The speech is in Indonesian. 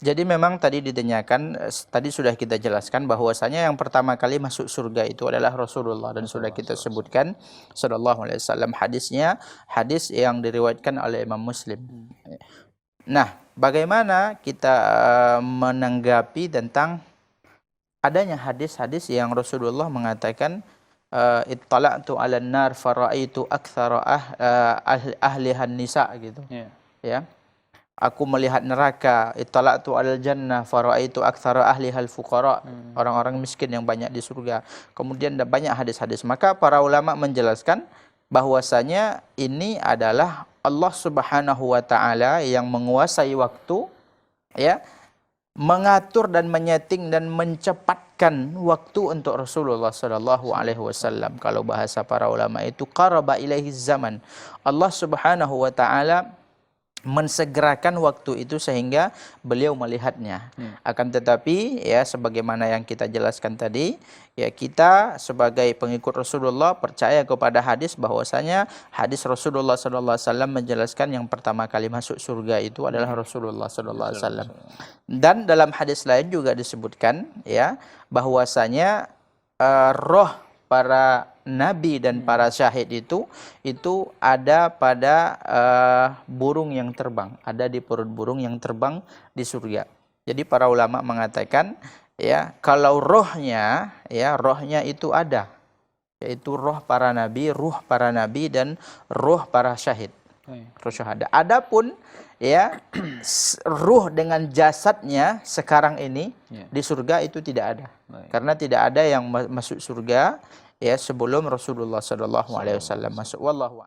Jadi memang tadi ditanyakan, tadi sudah kita jelaskan bahwasanya yang pertama kali masuk surga itu adalah Rasulullah, dan sudah kita sebutkan sallallahu alaihi wasallam hadisnya, hadis yang diriwayatkan oleh Imam Muslim. Nah, bagaimana kita menanggapi tentang adanya hadis-hadis yang Rasulullah mengatakan ittala'tu 'alan nar faraitu aktsara ahlihan nisa gitu. Ya. Aku melihat neraka, ittala'tu 'alal jannah faraitu aktsara ahlihal fuqara. Orang-orang miskin yang banyak di surga. Kemudian ada banyak hadis-hadis. Maka para ulama menjelaskan bahwasanya ini adalah Allah Subhanahu wa taala yang menguasai waktu, ya, mengatur dan menyeting dan mencepatkan waktu untuk Rasulullah sallallahu alaihi wasallam. Kalau bahasa para ulama itu qaraba ilaihi zaman. Allah Subhanahu wa taala mensegerakan waktu itu sehingga beliau melihatnya. Akan tetapi ya sebagaimana yang kita jelaskan tadi, ya kita sebagai pengikut Rasulullah percaya kepada hadis bahwasanya hadis Rasulullah sallallahu alaihi wasallam menjelaskan yang pertama kali masuk surga itu adalah Rasulullah sallallahu alaihi wasallam. Dan dalam hadis lain juga disebutkan ya bahwasanya roh para nabi dan para syahid itu ada pada burung yang terbang, ada di perut burung yang terbang di surga. Jadi para ulama mengatakan ya kalau rohnya itu ada, yaitu roh para nabi dan roh para syahid. Roh syahada. Adapun ya ruh dengan jasadnya sekarang ini di surga itu tidak ada. Karena tidak ada yang masuk surga ya sebelum Rasulullah sallallahu alaihi wasallam masuk. Wallahu